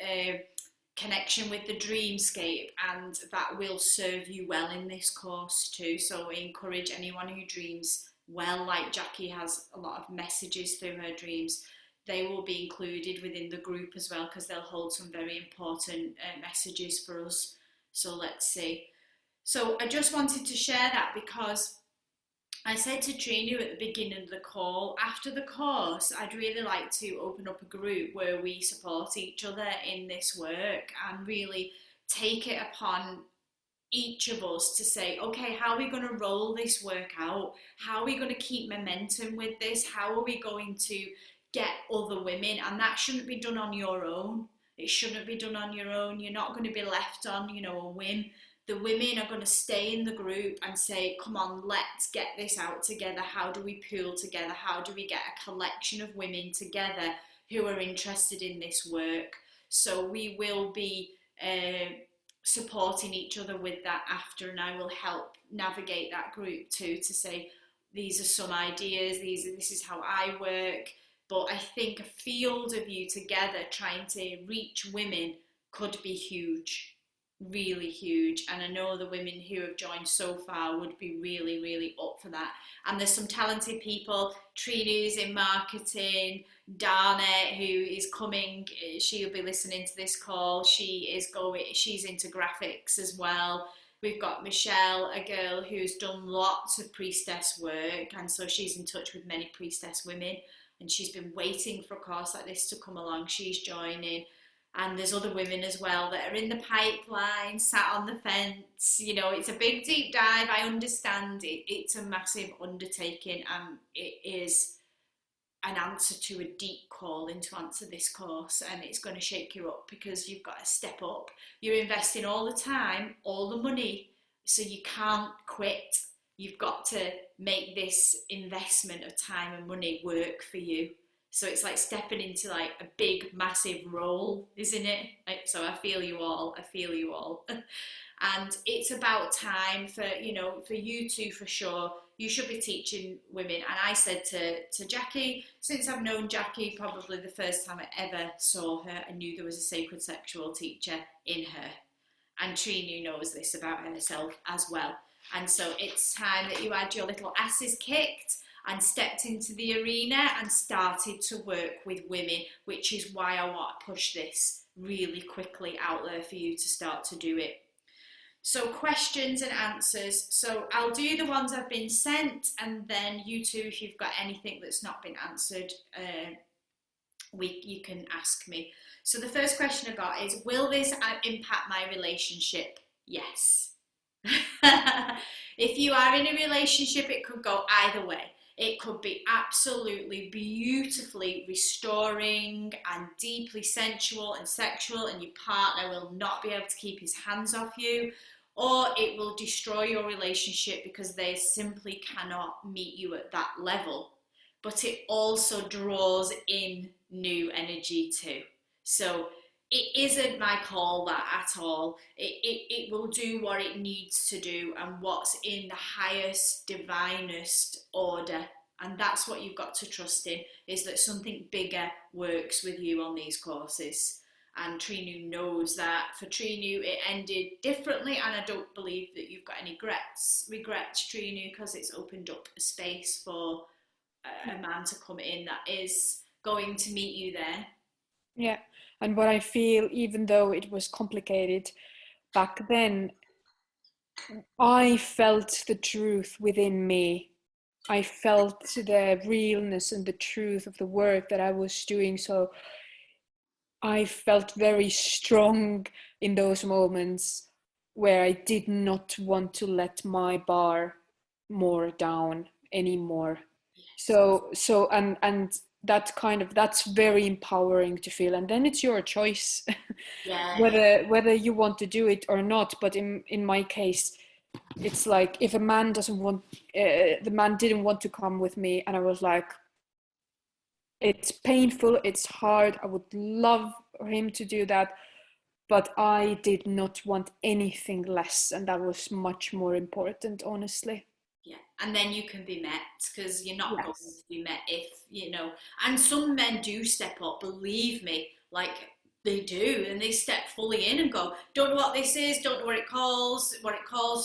connection with the dreamscape, and that will serve you well in this course too. So I encourage anyone who dreams well, like Jackie has a lot of messages through her dreams, they will be included within the group as well, because they'll hold some very important messages for us. So let's see. So I just wanted to share that, because I said to Trinu at the beginning of the call, after the course, I'd really like to open up a group where we support each other in this work, and really take it upon each of us to say, okay, how are we going to roll this work out? How are we going to keep momentum with this? How are we going to get other women? And that shouldn't be done on your own. It shouldn't be done on your own. You're not going to be left on, a whim. The women are going to stay in the group and say, come on, let's get this out together. How do we pool together? How do we get a collection of women together who are interested in this work? So we will be supporting each other with that after, and I will help navigate that group too, to say, these are some ideas, this is how I work. But I think a field of you together trying to reach women could be huge. really huge, and I know the women who have joined so far would be really, really up for that. And there's some talented people. Trina's in marketing, Dana, who is coming, she'll be listening to this call. She's into graphics as well. We've got Michelle, a girl who's done lots of priestess work, and so she's in touch with many priestess women, and she's been waiting for a course like this to come along. She's joining. And there's other women as well that are in the pipeline, sat on the fence. You know, it's a big deep dive. I understand it. It's a massive undertaking, and it is an answer to a deep calling to answer this course, and it's going to shake you up because you've got to step up. You're investing all the time, all the money, so you can't quit. You've got to make this investment of time and money work for you. So it's like stepping into like a big, massive role, isn't it? So I feel you all. I feel you all. And it's about time for, you know, for you two for sure. You should be teaching women. And I said to Jackie, since I've known Jackie, probably the first time I ever saw her, I knew there was a sacred sexual teacher in her. And Trina knows this about herself as well. And so it's time that you had your little asses kicked and stepped into the arena and started to work with women, which is why I want to push this really quickly out there for you to start to do it. So questions and answers. So I'll do the ones I've been sent, and then you two, if you've got anything that's not been answered, you can ask me. So the first question I got is, will this impact my relationship? Yes. If you are in a relationship, it could go either way. It could be absolutely beautifully restoring and deeply sensual and sexual, and your partner will not be able to keep his hands off you, or it will destroy your relationship because they simply cannot meet you at that level. But it also draws in new energy too. So it isn't my call that at all. It will do what it needs to do and what's in the highest, divinest order. And that's what you've got to trust in, is that something bigger works with you on these courses. And Trinu knows that. For Trinu, it ended differently, and I don't believe that you've got any regrets, Trinu, because it's opened up a space for a man to come in that is going to meet you there. Yeah, and what I feel, even though it was complicated back then, I felt the truth within me. I felt the realness and the truth of the work that I was doing. So I felt very strong in those moments where I did not want to let my bar more down anymore. So and that's very empowering to feel, and then it's your choice. Yeah. whether you want to do it or not. But in my case, it's like, if a man doesn't want, the man didn't want to come with me, and I was like, it's painful, it's hard, I would love for him to do that, but I did not want anything less, and that was much more important, honestly. Yeah, and then you can be met, because you're not going to be met if, you know, and some men do step up, believe me, like they do, and they step fully in and go, don't know what this is, don't know what it calls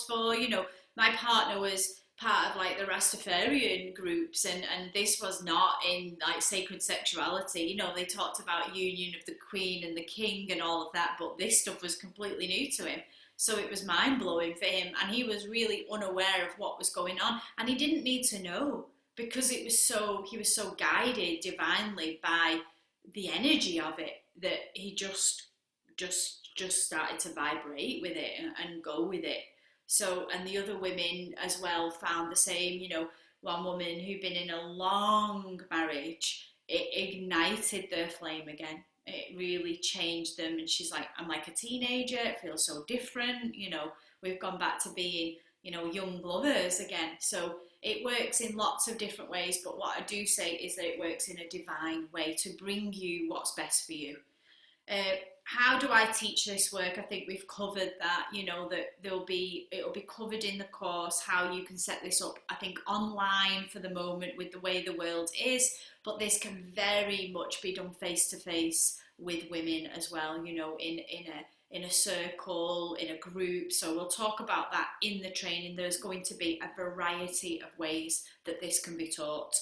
for, you know. My partner was part of like the Rastafarian groups, and this was not in like sacred sexuality, you know. They talked about union of the queen and the king and all of that, but this stuff was completely new to him. So it was mind-blowing for him, and he was really unaware of what was going on, and he didn't need to know, because he was so guided divinely by the energy of it, that he just started to vibrate with it and go with it. So, and the other women as well found the same. You know, one woman who'd been in a long marriage, it ignited their flame again. It really changed them, and she's like, I'm like a teenager, it feels so different, you know, we've gone back to being, you know, young lovers again. So it works in lots of different ways, but what I do say is that it works in a divine way to bring you what's best for you. How do I teach this work? I think we've covered that, you know, that it'll be covered in the course, how you can set this up, I think, online for the moment with the way the world is, but this can very much be done face to face with women as well, you know, in in a circle, in a group. So we'll talk about that in the training. There's going to be a variety of ways that this can be taught.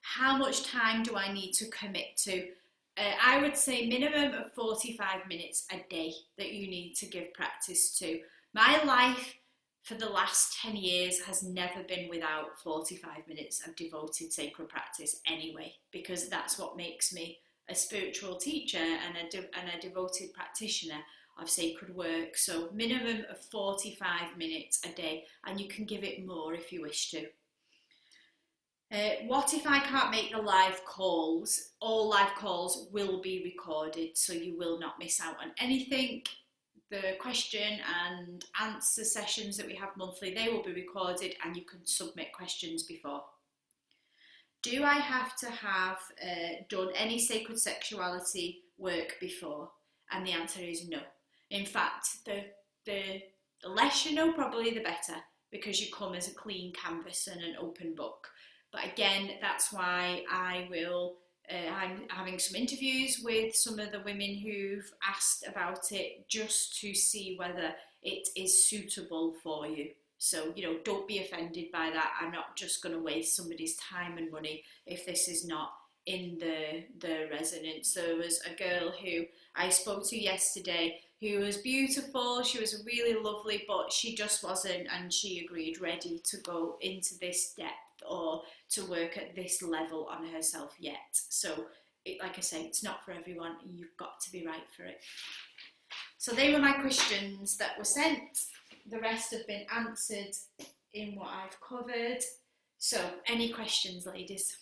How much time do I need to commit to? I would say minimum of 45 minutes a day that you need to give practice to. My life for the last 10 years has never been without 45 minutes of devoted sacred practice anyway, because that's what makes me a spiritual teacher and a devoted practitioner of sacred work. So minimum of 45 minutes a day, and you can give it more if you wish to. What if I can't make the live calls? All live calls will be recorded, so you will not miss out on anything. The question and answer sessions that we have monthly, they will be recorded, and you can submit questions before. Do I have to have done any sacred sexuality work before? And the answer is no. In fact, the less you know, probably the better, because you come as a clean canvas and an open book. But again, that's why I'm having some interviews with some of the women who've asked about it, just to see whether it is suitable for you. So, don't be offended by that. I'm not just going to waste somebody's time and money if this is not in the resonance. There was a girl who I spoke to yesterday who was beautiful. She was really lovely, but she just wasn't, and she agreed, ready to go into this depth or to work at this level on herself yet. So, like I say, it's not for everyone. You've got to be right for it. So they were my questions that were sent. The rest have been answered in what I've covered. So, any questions, ladies?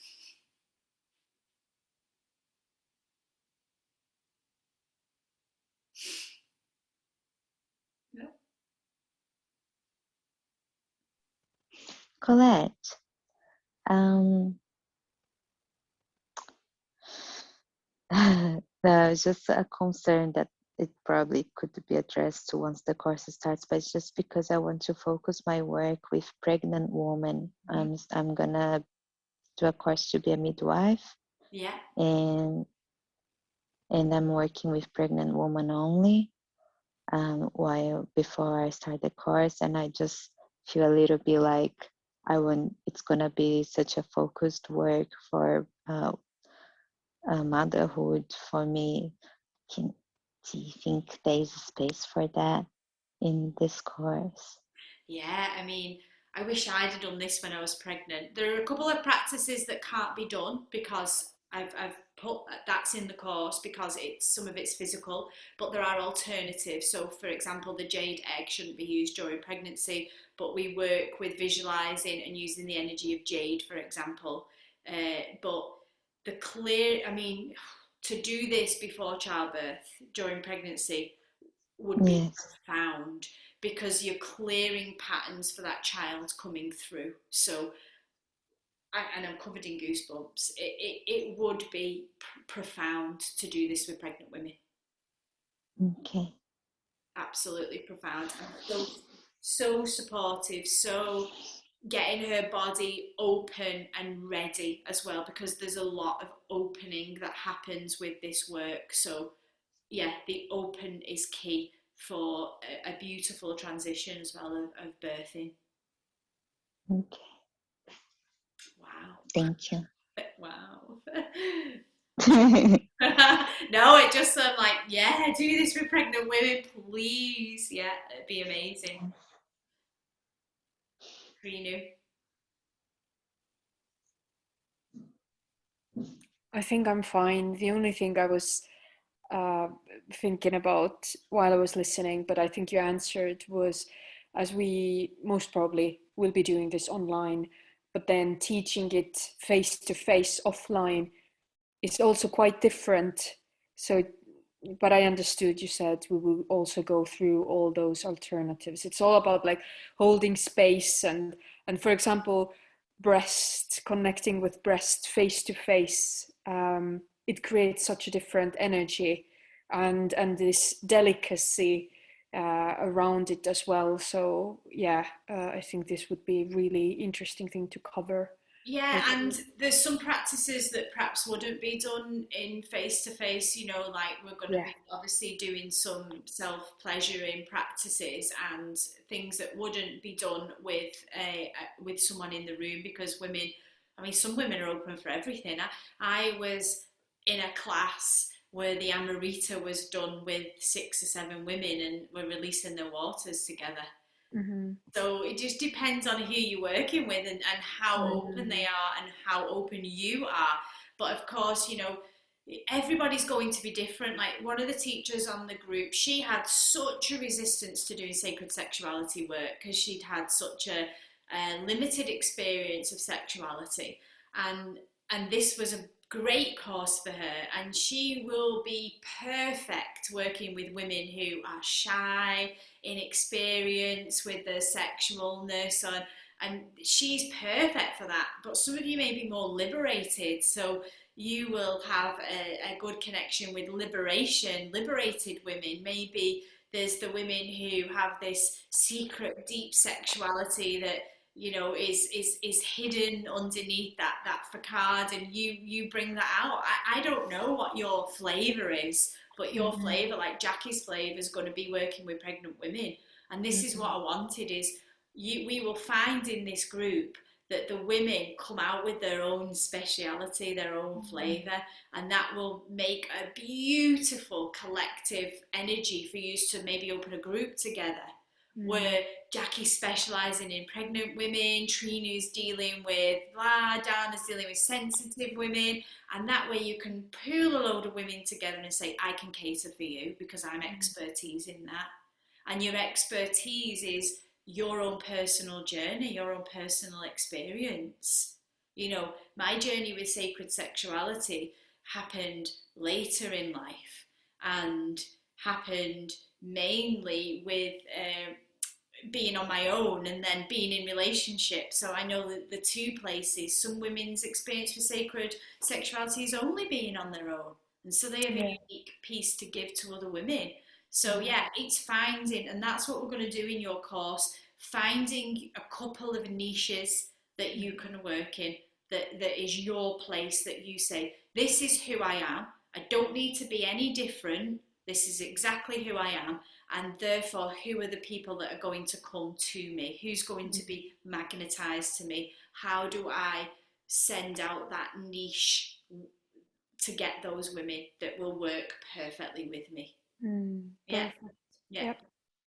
No? Colette, there's just a concern that it probably could be addressed once the course starts, but it's just because I want to focus my work with pregnant women. I'm gonna do a course to be a midwife. Yeah. And I'm working with pregnant women only while before I start the course, and I just feel a little bit like it's gonna be such a focused work for motherhood for me. Do you think there's space for that in this course? Yeah, I mean, I wish I'd have done this when I was pregnant. There are a couple of practices that can't be done because I've put that's in the course because some of it's physical, but there are alternatives. So, for example, the jade egg shouldn't be used during pregnancy, but we work with visualizing and using the energy of jade, for example. But to do this before childbirth during pregnancy would be profound, because you're clearing patterns for that child coming through. So, and I'm covered in goosebumps, it would be profound to do this with pregnant women. Okay. Absolutely profound. And so supportive, so getting her body open and ready as well, because there's a lot of opening that happens with this work. So yeah, the open is key for a beautiful transition as well of birthing. Okay. Wow. Thank you. Wow. No, it just like, yeah, do this with pregnant women, please. Yeah, it'd be amazing. Renu. I think I'm fine. The only thing I was thinking about while I was listening, but I think you answered, was, as we most probably will be doing this online, but then teaching it face to face offline is also quite different. So, but I understood you said we will also go through all those alternatives. It's all about like holding space and for example, connecting with breast face to face. It creates such a different energy and this delicacy around it as well. So yeah, I think this would be a really interesting thing to cover. Yeah, Like, and there's some practices that perhaps wouldn't be done in face to face, like we're going to yeah. be obviously doing some self pleasuring practices and things that wouldn't be done with someone in the room, because women, I mean, some women are open for everything. I was in a class where the Amarita was done with 6 or 7 women and we're releasing their waters together. Mm-hmm. So it just depends on who you're working with, and how open they are and how open you are. But of course, everybody's going to be different. Like one of the teachers on the group, she had such a resistance to doing sacred sexuality work because she'd had such a limited experience of sexuality. And this was a great course for her, and she will be perfect working with women who are shy, inexperienced with their sexualness, and she's perfect for that. But some of you may be more liberated, so you will have a good connection with liberated women. Maybe there's the women who have this secret deep sexuality that is hidden underneath that facade, and you bring that out. I don't know what your flavor is, but your Mm-hmm. flavor, like Jackie's flavor, is going to be working with pregnant women. And this is what I wanted, is we will find in this group that the women come out with their own speciality, their own flavor, and that will make a beautiful collective energy for you to maybe open a group together, where Jackie's specialising in pregnant women, Trina's dealing with blah, Dana's dealing with sensitive women, and that way you can pool a load of women together and say, I can cater for you because I'm expertise in that. And your expertise is your own personal journey, your own personal experience. My journey with sacred sexuality happened later in life, and happened mainly with being on my own and then being in relationships. So I know that the two places, some women's experience with sacred sexuality is only being on their own, and so they have a unique piece to give to other women. So yeah, it's finding, and that's what we're going to do in your course, finding a couple of niches that you can work in, that is your place, that you say, this is who I am, I don't need to be any different, this is exactly who I am, and therefore who are the people that are going to come to me, who's going to be magnetized to me, how do I send out that niche to get those women that will work perfectly with me. Yeah, yeah. Yep.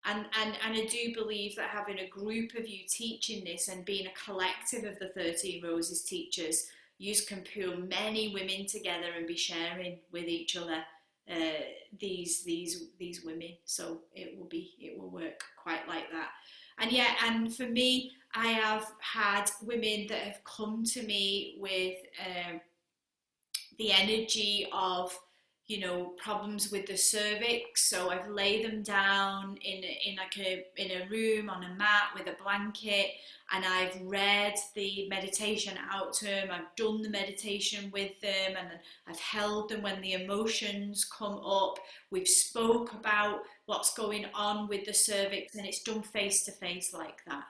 And I do believe that having a group of you teaching this and being a collective of the 13 Roses teachers, you can pull many women together and be sharing with each other these women. So it will work quite like that. And yeah, and for me, I have had women that have come to me with the energy of problems with the cervix. So I've laid them down in a room on a mat with a blanket, and I've read the meditation out to them. I've done the meditation with them, and then I've held them when the emotions come up. We've spoke about what's going on with the cervix, and it's done face to face like that.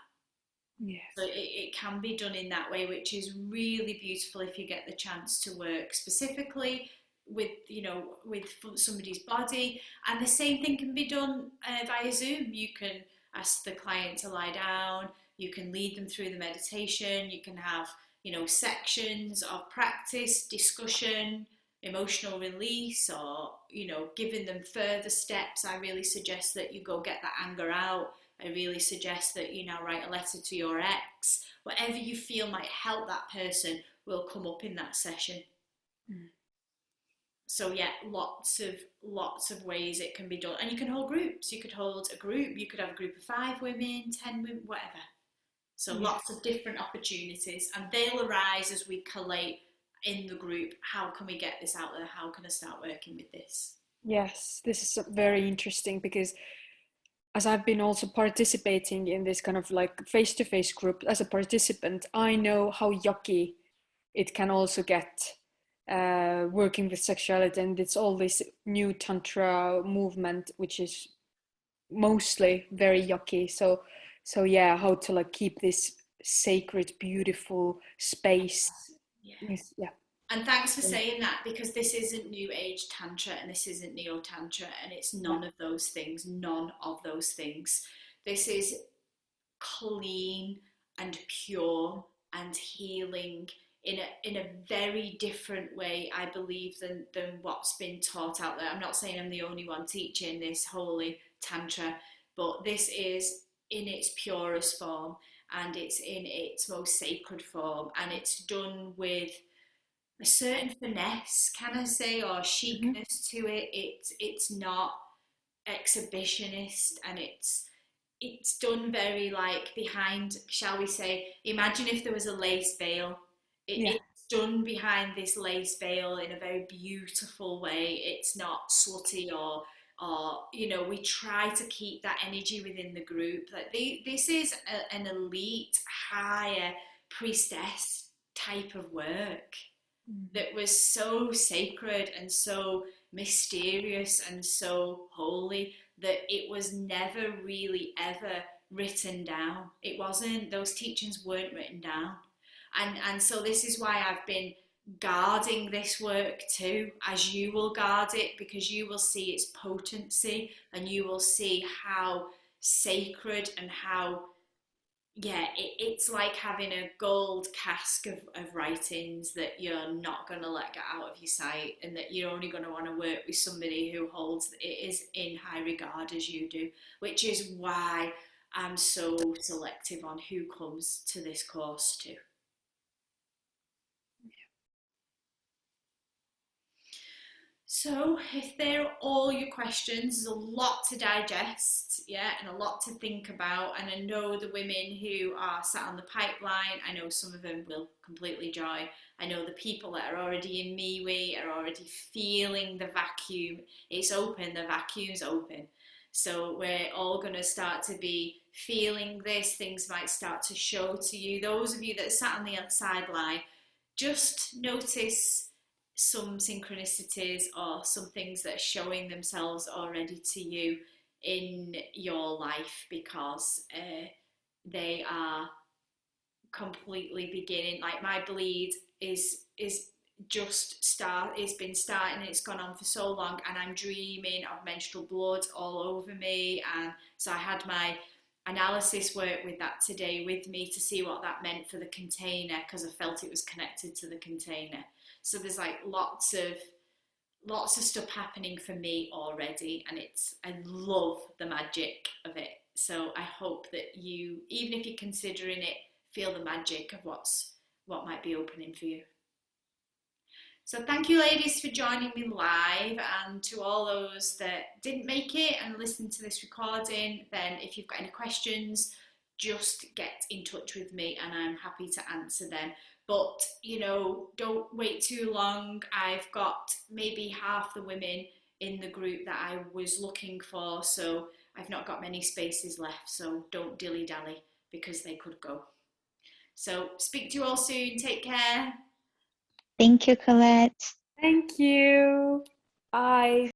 Yes. So it can be done in that way, which is really beautiful if you get the chance to work specifically with somebody's body. And the same thing can be done via Zoom. You can ask the client to lie down, you can lead them through the meditation, you can have sections of practice, discussion, emotional release, or giving them further steps. I really suggest that you go get that anger out. I really suggest that you now write a letter to your ex. Whatever you feel might help that person will come up in that session. So yeah, lots of ways it can be done. And you can hold groups. You could hold a group. You could have a group of 5 women, 10 women, whatever. So lots of different opportunities, and they'll arise as we collate in the group. How can we get this out there? How can I start working with this? Yes, this is very interesting, because as I've been also participating in this kind of like face-to-face group as a participant, I know how yucky it can also get working with sexuality. And it's all this new tantra movement, which is mostly very yucky. So yeah, how to like keep this sacred, beautiful space. Yes. Yeah. And thanks for saying that, because this isn't New Age Tantra and this isn't Neo Tantra, and it's none of those things. None of those things. This is clean and pure and healing in a very different way, I believe, than what's been taught out there. I'm not saying I'm the only one teaching this holy Tantra, but this is in its purest form, and it's in its most sacred form, and it's done with a certain finesse, can I say, or chicness to it. It's not exhibitionist, and it's done very like behind, shall we say, imagine if there was a lace veil. It's done behind this lace veil in a very beautiful way. It's not slutty or you know, we try to keep that energy within the group. Like this is an elite, higher priestess type of work that was so sacred and so mysterious and so holy that it was never really ever written down. It wasn't, those teachings weren't written down. And so this is why I've been guarding this work too, as you will guard it, because you will see its potency and you will see how sacred and how, yeah, it's like having a gold cask of writings that you're not going to let get out of your sight, and that you're only going to want to work with somebody who holds it is in high regard as you do, which is why I'm so selective on who comes to this course too. So if they're all your questions, there's a lot to digest, yeah, and a lot to think about. And I know the women who are sat on the pipeline, I know some of them will completely join. I know the people that are already in MeWe are already feeling the vacuum. It's open, the vacuum's open. So we're all going to start to be feeling this. Things might start to show to you. Those of you that sat on the sideline, just notice some synchronicities or some things that are showing themselves already to you in your life, because they are completely beginning. Like my bleed is just it's been starting, it's gone on for so long, and I'm dreaming of menstrual blood all over me. And so I had my analysis work with that today with me to see what that meant for the container, because I felt it was connected to the container. So there's like lots of stuff happening for me already, and I love the magic of it. So I hope that you, even if you're considering it, feel the magic of what might be opening for you. So thank you, ladies, for joining me live, and to all those that didn't make it and listened to this recording, then if you've got any questions, just get in touch with me and I'm happy to answer them. But, you know, don't wait too long. I've got maybe half the women in the group that I was looking for, so I've not got many spaces left, so don't dilly-dally, because they could go. So speak to you all soon. Take care. Thank you, Colette. Thank you. Bye.